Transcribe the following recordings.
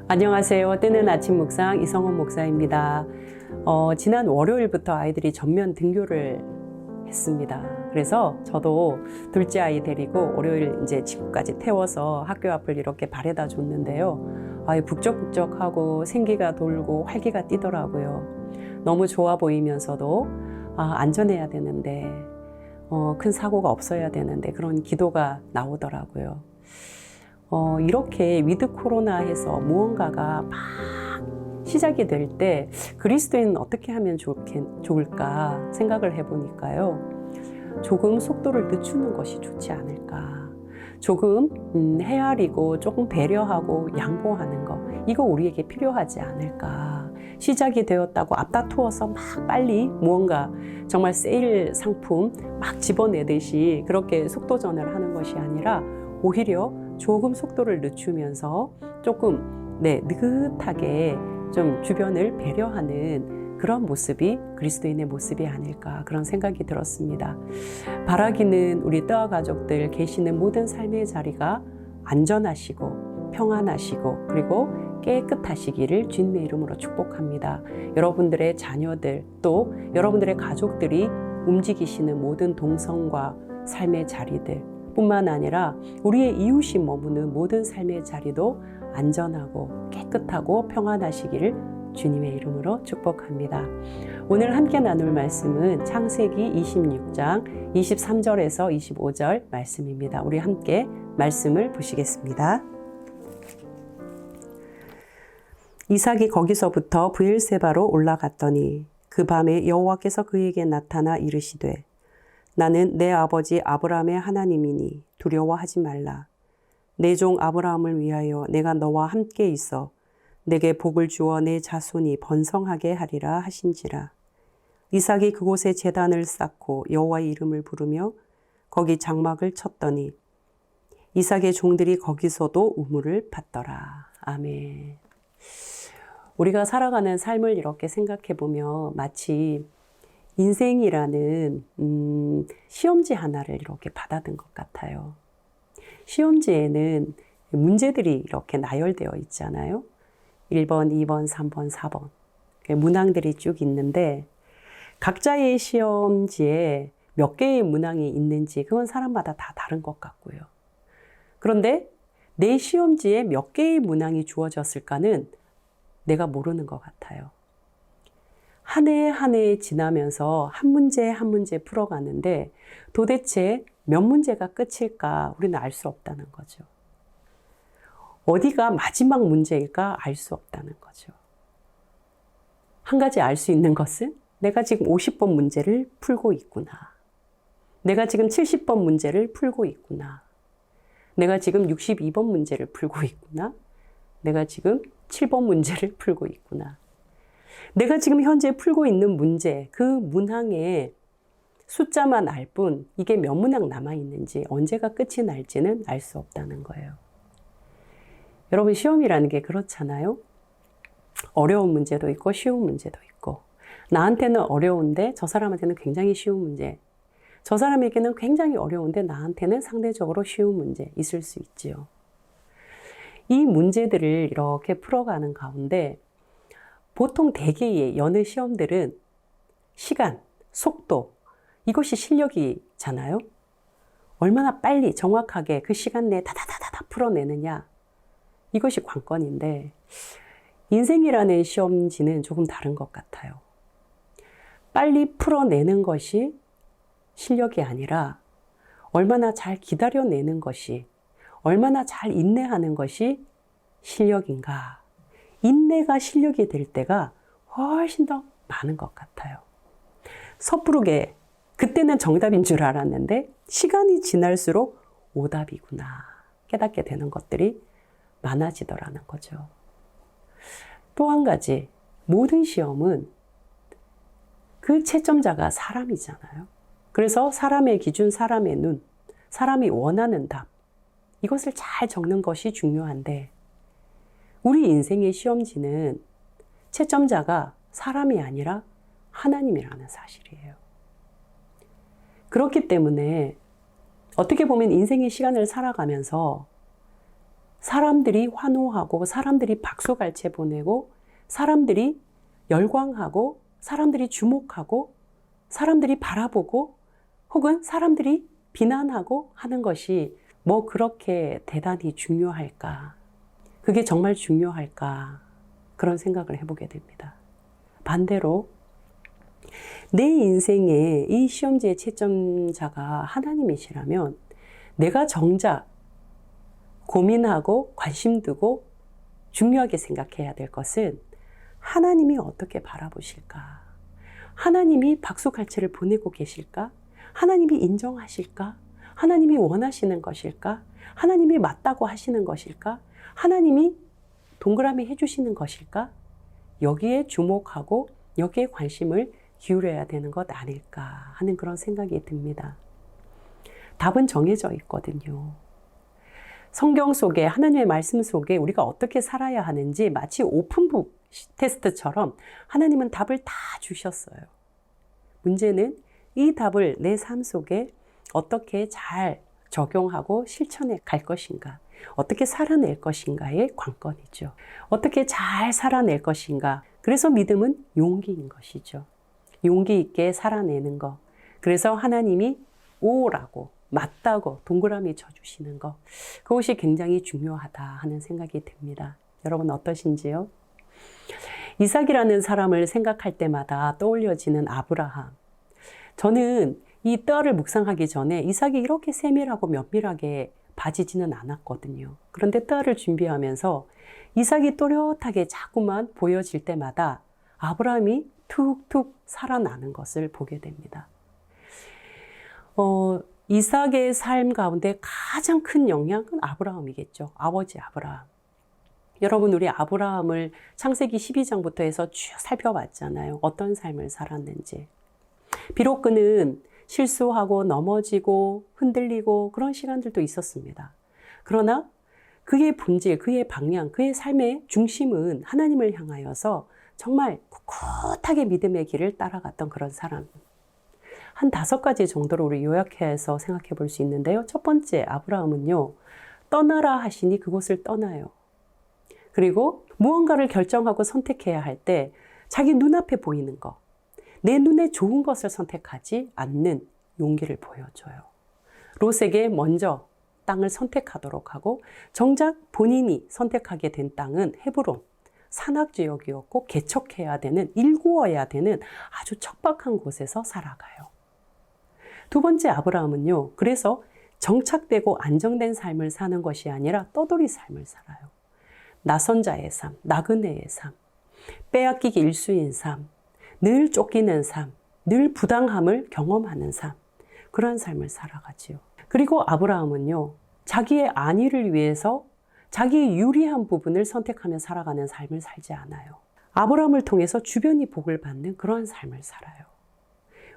안녕하세요. 뜨는 아침 묵상 이성원 목사입니다. 지난 월요일부터 아이들이 전면 등교를 했습니다. 그래서 저도 둘째 아이 데리고 월요일 이제 집까지 태워서 학교 앞을 이렇게 바래다 줬는데요. 북적북적하고 생기가 돌고 활기가 뛰더라고요. 너무 좋아 보이면서도 안전해야 되는데 큰 사고가 없어야 되는데 그런 기도가 나오더라고요. 이렇게 위드 코로나 해서 무언가가 막 시작이 될 때 그리스도인은 어떻게 하면 좋을까 생각을 해보니까요. 조금 속도를 늦추는 것이 좋지 않을까. 조금 헤아리고 조금 배려하고 양보하는 거, 이거 우리에게 필요하지 않을까. 시작이 되었다고 앞다투어서 막 빨리 무언가 정말 세일 상품 막 집어내듯이 그렇게 속도전을 하는 것이 아니라 오히려 조금 속도를 늦추면서 조금 느긋하게 좀 주변을 배려하는 그런 모습이 그리스도인의 모습이 아닐까, 그런 생각이 들었습니다. 바라기는 우리 뜨아 가족들 계시는 모든 삶의 자리가 안전하시고 평안하시고 그리고 깨끗하시기를 주님의 이름으로 축복합니다. 여러분들의 자녀들 또 여러분들의 가족들이 움직이시는 모든 동선과 삶의 자리들 뿐만 아니라 우리의 이웃이 머무는 모든 삶의 자리도 안전하고 깨끗하고 평안하시기를 주님의 이름으로 축복합니다. 오늘 함께 나눌 말씀은 창세기 26장 23절에서 25절 말씀입니다. 우리 함께 말씀을 보시겠습니다. 이삭이 거기서부터 브엘세바로 올라갔더니 그 밤에 여호와께서 그에게 나타나 이르시되 나는 내 아버지 아브라함의 하나님이니 두려워하지 말라. 내 종 아브라함을 위하여 내가 너와 함께 있어 내게 복을 주어 내 자손이 번성하게 하리라 하신지라. 이삭이 그곳에 제단을 쌓고 여호와의 이름을 부르며 거기 장막을 쳤더니 이삭의 종들이 거기서도 우물을 팠더라. 아멘. 우리가 살아가는 삶을 이렇게 생각해 보면 마치 인생이라는 시험지 하나를 이렇게 받아든 것 같아요. 시험지에는 문제들이 이렇게 나열되어 있잖아요. 1번, 2번, 3번, 4번. 문항들이 쭉 있는데 각자의 시험지에 몇 개의 문항이 있는지 그건 사람마다 다 다른 것 같고요. 그런데 내 시험지에 몇 개의 문항이 주어졌을까는 내가 모르는 것 같아요. 한 해 한 해 지나면서 한 문제 한 문제 풀어가는데 도대체 몇 문제가 끝일까 우리는 알 수 없다는 거죠. 어디가 마지막 문제일까 알 수 없다는 거죠. 한 가지 알 수 있는 것은 내가 지금 50번 문제를 풀고 있구나. 내가 지금 70번 문제를 풀고 있구나. 내가 지금 62번 문제를 풀고 있구나. 내가 지금 7번 문제를 풀고 있구나. 내가 지금 현재 풀고 있는 문제, 그 문항의 숫자만 알 뿐 이게 몇 문항 남아있는지 언제가 끝이 날지는 알 수 없다는 거예요. 여러분, 시험이라는 게 그렇잖아요. 어려운 문제도 있고 쉬운 문제도 있고 나한테는 어려운데 저 사람한테는 굉장히 쉬운 문제, 저 사람에게는 굉장히 어려운데 나한테는 상대적으로 쉬운 문제 있을 수 있지요. 이 문제들을 이렇게 풀어가는 가운데 보통 대개의 여느 시험들은 시간, 속도, 이것이 실력이잖아요. 얼마나 빨리 정확하게 그 시간 내에 다다다다 풀어내느냐, 이것이 관건인데 인생이라는 시험지는 조금 다른 것 같아요. 빨리 풀어내는 것이 실력이 아니라 얼마나 잘 기다려내는 것이, 얼마나 잘 인내하는 것이 실력인가. 인내가 실력이 될 때가 훨씬 더 많은 것 같아요. 섣부르게 그때는 정답인 줄 알았는데 시간이 지날수록 오답이구나 깨닫게 되는 것들이 많아지더라는 거죠. 또 한 가지, 모든 시험은 그 채점자가 사람이잖아요. 그래서 사람의 기준, 사람의 눈, 사람이 원하는 답, 이것을 잘 적는 것이 중요한데 우리 인생의 시험지는 채점자가 사람이 아니라 하나님이라는 사실이에요. 그렇기 때문에 어떻게 보면 인생의 시간을 살아가면서 사람들이 환호하고 사람들이 박수갈채 보내고 사람들이 열광하고 사람들이 주목하고 사람들이 바라보고 혹은 사람들이 비난하고 하는 것이 뭐 그렇게 대단히 중요할까? 그게 정말 중요할까? 그런 생각을 해보게 됩니다. 반대로 내 인생에 이 시험지의 채점자가 하나님이시라면 내가 정작 고민하고 관심 두고 중요하게 생각해야 될 것은 하나님이 어떻게 바라보실까? 하나님이 박수갈채를 보내고 계실까? 하나님이 인정하실까? 하나님이 원하시는 것일까? 하나님이 맞다고 하시는 것일까? 하나님이 동그라미 해주시는 것일까? 여기에 주목하고 여기에 관심을 기울여야 되는 것 아닐까 하는 그런 생각이 듭니다. 답은 정해져 있거든요. 성경 속에 하나님의 말씀 속에 우리가 어떻게 살아야 하는지 마치 오픈북 테스트처럼 하나님은 답을 다 주셨어요. 문제는 이 답을 내 삶 속에 어떻게 잘 적용하고 실천해 갈 것인가, 어떻게 살아낼 것인가의 관건이죠. 어떻게 잘 살아낼 것인가. 그래서 믿음은 용기인 것이죠. 용기 있게 살아내는 것. 그래서 하나님이 오라고 맞다고 동그라미 쳐주시는 것. 그것이 굉장히 중요하다 하는 생각이 듭니다. 여러분 어떠신지요? 이삭이라는 사람을 생각할 때마다 떠올려지는 아브라함. 저는 이 떡을 묵상하기 전에 이삭이 이렇게 세밀하고 면밀하게 봐지지는 않았거든요. 그런데 떡을 준비하면서 이삭이 또렷하게 자꾸만 보여질 때마다 아브라함이 툭툭 살아나는 것을 보게 됩니다. 이삭의 삶 가운데 가장 큰 영향은 아브라함이겠죠. 아버지 아브라함. 여러분 우리 아브라함을 창세기 12장부터 해서 쭉 살펴봤잖아요. 어떤 삶을 살았는지. 비록 그는 실수하고 넘어지고 흔들리고 그런 시간들도 있었습니다. 그러나 그의 본질, 그의 방향, 그의 삶의 중심은 하나님을 향하여서 정말 꿋꿋하게 믿음의 길을 따라갔던 그런 사람. 한 5가지 정도로 우리 요약해서 생각해 볼 수 있는데요. 첫 번째, 아브라함은요, 떠나라 하시니 그곳을 떠나요. 그리고 무언가를 결정하고 선택해야 할 때 자기 눈앞에 보이는 것, 내 눈에 좋은 것을 선택하지 않는 용기를 보여줘요. 롯에게 먼저 땅을 선택하도록 하고 정작 본인이 선택하게 된 땅은 헤브론, 산악지역이었고 개척해야 되는, 일구어야 되는 아주 척박한 곳에서 살아가요. 두 번째 아브라함은요, 그래서 정착되고 안정된 삶을 사는 것이 아니라 떠돌이 삶을 살아요. 낯선 자의 삶, 나그네의 삶, 빼앗기기 일수인 삶, 늘 쫓기는 삶, 늘 부당함을 경험하는 삶, 그러한 삶을 살아가지요. 그리고 아브라함은요, 자기의 안위를 위해서 자기의 유리한 부분을 선택하며 살아가는 삶을 살지 않아요. 아브라함을 통해서 주변이 복을 받는 그러한 삶을 살아요.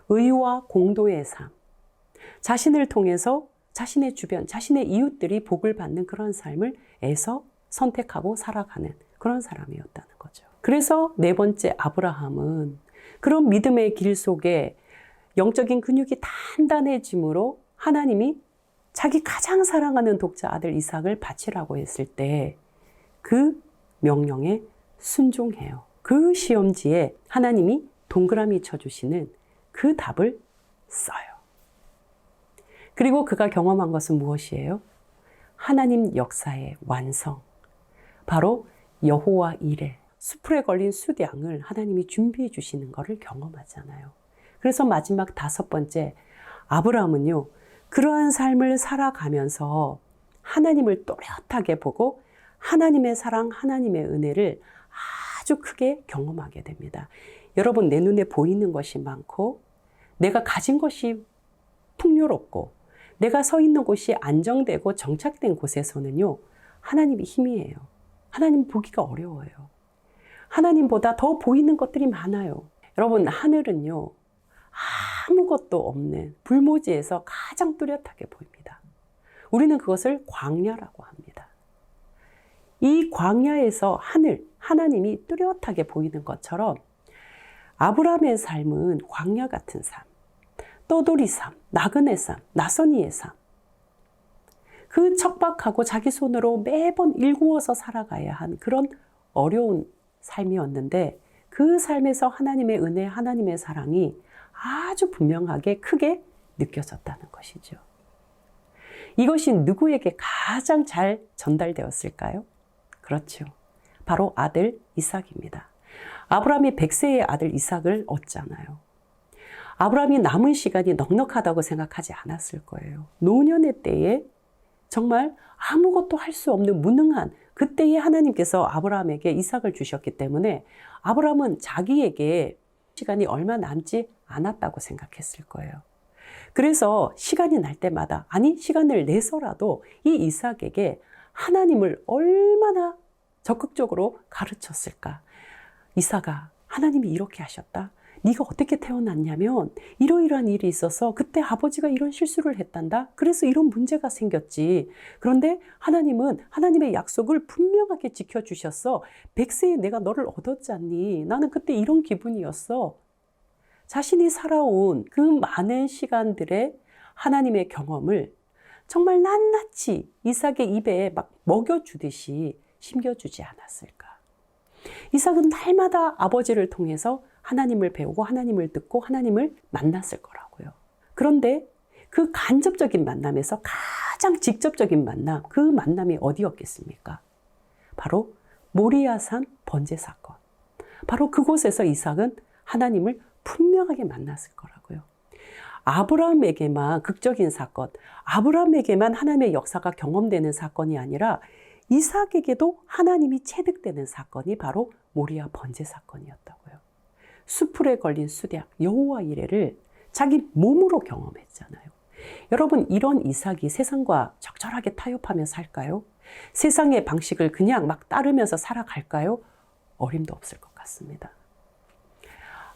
의와 공도의 삶, 자신을 통해서 자신의 주변, 자신의 이웃들이 복을 받는 그런 삶을 애써 선택하고 살아가는 그런 사람이었다는 거죠. 그래서 네 번째 아브라함은 그런 믿음의 길 속에 영적인 근육이 단단해짐으로 하나님이 자기 가장 사랑하는 독자 아들 이삭을 바치라고 했을 때 그 명령에 순종해요. 그 시험지에 하나님이 동그라미 쳐주시는 그 답을 써요. 그리고 그가 경험한 것은 무엇이에요? 하나님 역사의 완성. 바로 여호와 이레, 수풀에 걸린 숫양을 하나님이 준비해 주시는 것을 경험하잖아요. 그래서 마지막 5번째, 아브라함은요, 그러한 삶을 살아가면서 하나님을 또렷하게 보고 하나님의 사랑, 하나님의 은혜를 아주 크게 경험하게 됩니다. 여러분, 내 눈에 보이는 것이 많고 내가 가진 것이 풍요롭고 내가 서 있는 곳이 안정되고 정착된 곳에서는요, 하나님이 힘이에요. 하나님 보기가 어려워요. 하나님보다 더 보이는 것들이 많아요. 여러분, 하늘은요, 아무것도 없는 불모지에서 가장 뚜렷하게 보입니다. 우리는 그것을 광야라고 합니다. 이 광야에서 하나님이 뚜렷하게 보이는 것처럼 아브라함의 삶은 광야 같은 삶, 떠돌이 삶, 나그네 삶, 낯선이의 삶. 그 척박하고 자기 손으로 매번 일구어서 살아가야 한 그런 어려운 삶이었는데 그 삶에서 하나님의 은혜, 하나님의 사랑이 아주 분명하게 크게 느껴졌다는 것이죠. 이것이 누구에게 가장 잘 전달되었을까요? 그렇죠. 바로 아들 이삭입니다. 아브라함이 100세의 아들 이삭을 얻잖아요. 아브라함이 남은 시간이 넉넉하다고 생각하지 않았을 거예요. 노년의 때에 정말 아무것도 할 수 없는 무능한 그때에 하나님께서 아브라함에게 이삭을 주셨기 때문에 아브라함은 자기에게 시간이 얼마 남지 않았다고 생각했을 거예요. 그래서 시간이 날 때마다, 아니 시간을 내서라도 이 이삭에게 하나님을 얼마나 적극적으로 가르쳤을까. 이삭아, 하나님이 이렇게 하셨다. 네가 어떻게 태어났냐면 이러이러한 일이 있어서 그때 아버지가 이런 실수를 했단다. 그래서 이런 문제가 생겼지. 그런데 하나님은 하나님의 약속을 분명하게 지켜주셨어. 100세에 내가 너를 얻었잖니. 나는 그때 이런 기분이었어. 자신이 살아온 그 많은 시간들의 하나님의 경험을 정말 낱낱이 이삭의 입에 막 먹여주듯이 심겨주지 않았을까. 이삭은 날마다 아버지를 통해서 하나님을 배우고 하나님을 듣고 하나님을 만났을 거라고요. 그런데 그 간접적인 만남에서 가장 직접적인 만남, 그 만남이 어디였겠습니까? 바로 모리아산 번제 사건. 바로 그곳에서 이삭은 하나님을 분명하게 만났을 거라고요. 아브라함에게만 극적인 사건, 아브라함에게만 하나님의 역사가 경험되는 사건이 아니라 이삭에게도 하나님이 체득되는 사건이 바로 모리아 번제 사건이었다고요. 수풀에 걸린 수작, 여호와 이레를 자기 몸으로 경험했잖아요. 여러분, 이런 이삭이 세상과 적절하게 타협하며 살까요? 세상의 방식을 그냥 막 따르면서 살아갈까요? 어림도 없을 것 같습니다.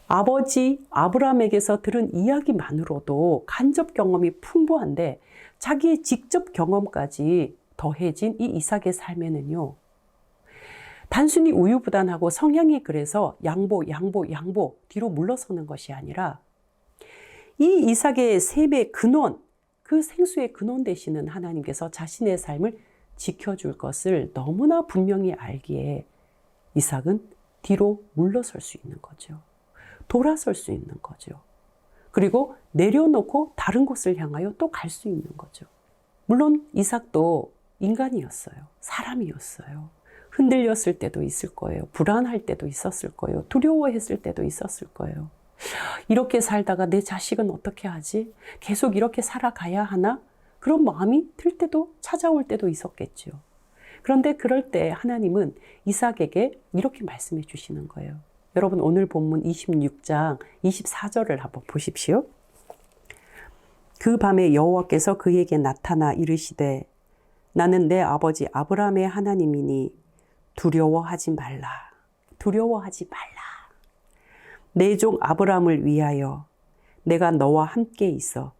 아버지 아브라함에게서 들은 이야기만으로도 간접 경험이 풍부한데 자기의 직접 경험까지 더해진 이 이삭의 삶에는요, 단순히 우유부단하고 성향이 그래서 양보 뒤로 물러서는 것이 아니라 이 이삭의 셈의 근원, 그 생수의 근원 되시는 하나님께서 자신의 삶을 지켜줄 것을 너무나 분명히 알기에 이삭은 뒤로 물러설 수 있는 거죠. 돌아설 수 있는 거죠. 그리고 내려놓고 다른 곳을 향하여 또 갈 수 있는 거죠. 물론 이삭도 인간이었어요. 사람이었어요. 흔들렸을 때도 있을 거예요. 불안할 때도 있었을 거예요. 두려워했을 때도 있었을 거예요. 이렇게 살다가 내 자식은 어떻게 하지? 계속 이렇게 살아가야 하나? 그런 마음이 들 때도 찾아올 때도 있었겠죠. 그런데 그럴 때 하나님은 이삭에게 이렇게 말씀해 주시는 거예요. 여러분, 오늘 본문 26장 24절을 한번 보십시오. 그 밤에 여호와께서 그에게 나타나 이르시되 나는 내 아버지 아브라함의 하나님이니 두려워하지 말라. 두려워하지 말라. 내 종 아브라함을 위하여 내가 너와 함께 있어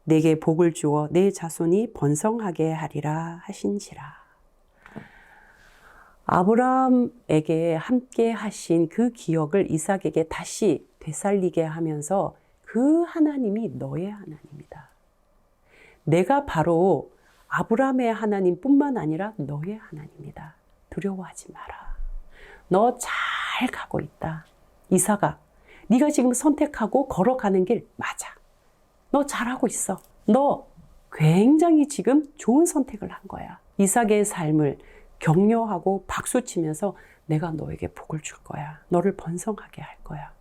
내게 복을 주어 내 자손이 번성하게 하리라 하신지라. 아브라함에게 함께 하신 그 기억을 이삭에게 다시 되살리게 하면서 그 하나님이 너의 하나님이다. 내가 바로 아브라함의 하나님뿐만 아니라 너의 하나님이다. 두려워하지 마라. 너 잘 가고 있다. 이삭아, 네가 지금 선택하고 걸어가는 길 맞아. 너 잘하고 있어. 너 굉장히 지금 좋은 선택을 한 거야. 이삭의 삶을 격려하고 박수치면서 내가 너에게 복을 줄 거야. 너를 번성하게 할 거야.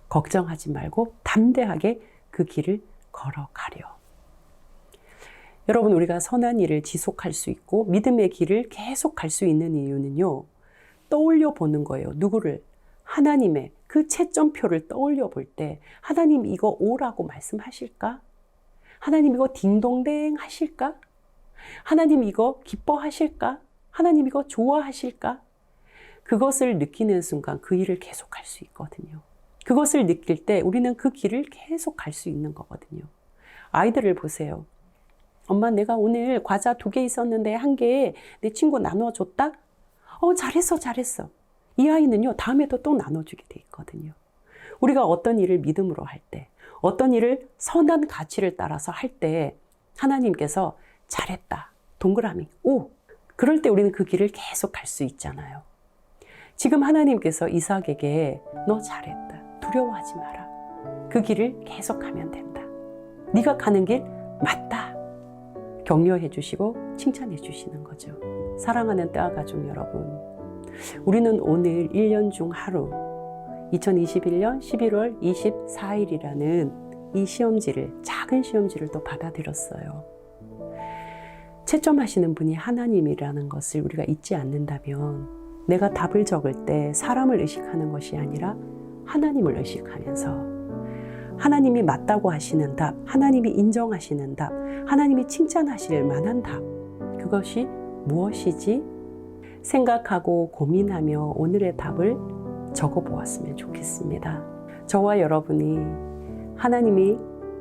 걱정하지 말고 담대하게 그 길을 걸어가려. 여러분, 우리가 선한 일을 지속할 수 있고 믿음의 길을 계속 갈 수 있는 이유는요, 떠올려 보는 거예요. 누구를? 하나님의 그 채점표를 떠올려 볼 때 하나님 이거 오라고 말씀하실까? 하나님 이거 딩동댕 하실까? 하나님 이거 기뻐하실까? 하나님 이거 좋아하실까? 그것을 느끼는 순간 그 일을 계속 갈 수 있거든요. 그것을 느낄 때 우리는 그 길을 계속 갈 수 있는 거거든요. 아이들을 보세요. 엄마, 내가 오늘 과자 2개 있었는데 1개 내 친구 나눠줬다? 잘했어. 이 아이는요, 다음에도 또 나눠주게 돼 있거든요. 우리가 어떤 일을 믿음으로 할 때, 어떤 일을 선한 가치를 따라서 할 때 하나님께서 잘했다, 동그라미, O. 그럴 때 우리는 그 길을 계속 갈 수 있잖아요. 지금 하나님께서 이삭에게 너 잘했다. 두려워하지 마라. 그 길을 계속 가면 된다. 네가 가는 길 맞다. 격려해 주시고 칭찬해 주시는 거죠. 사랑하는 뜨아 가족 여러분, 우리는 오늘 1년 중 하루 2021년 11월 24일이라는 이 시험지를, 작은 시험지를 또 받아들였어요. 채점하시는 분이 하나님이라는 것을 우리가 잊지 않는다면 내가 답을 적을 때 사람을 의식하는 것이 아니라 하나님을 의식하면서 하나님이 맞다고 하시는 답, 하나님이 인정하시는 답, 하나님이 칭찬하실 만한 답, 그것이 무엇이지? 생각하고 고민하며 오늘의 답을 적어보았으면 좋겠습니다. 저와 여러분이 하나님이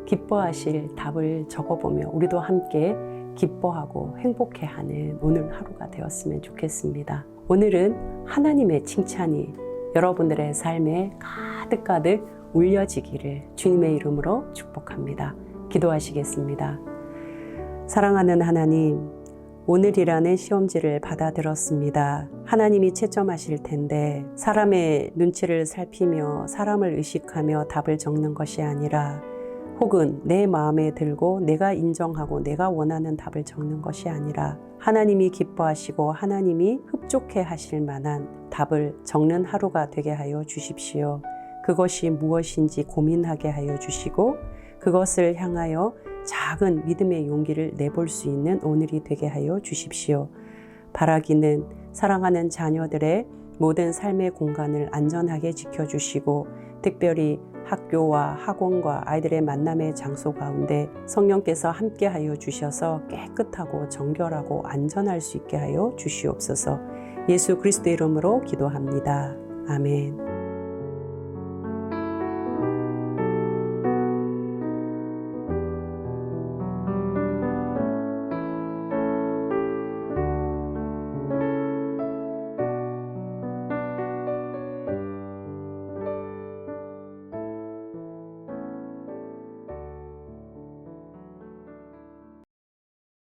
기뻐하실 답을 적어보며 우리도 함께 기뻐하고 행복해하는 오늘 하루가 되었으면 좋겠습니다. 오늘은 하나님의 칭찬이 여러분들의 삶에 가득가득 울려지기를 주님의 이름으로 축복합니다. 기도하시겠습니다. 사랑하는 하나님, 오늘이라는 시험지를 받아들었습니다. 하나님이 채점하실 텐데 사람의 눈치를 살피며 사람을 의식하며 답을 적는 것이 아니라, 혹은 내 마음에 들고 내가 인정하고 내가 원하는 답을 적는 것이 아니라 하나님이 기뻐하시고 하나님이 흡족해 하실 만한 답을 적는 하루가 되게 하여 주십시오. 그것이 무엇인지 고민하게 하여 주시고 그것을 향하여 작은 믿음의 용기를 내볼 수 있는 오늘이 되게 하여 주십시오. 바라기는 사랑하는 자녀들의 모든 삶의 공간을 안전하게 지켜주시고, 특별히 학교와 학원과 아이들의 만남의 장소 가운데 성령께서 함께 하여 주셔서 깨끗하고 정결하고 안전할 수 있게 하여 주시옵소서. 예수 그리스도의 이름으로 기도합니다. 아멘.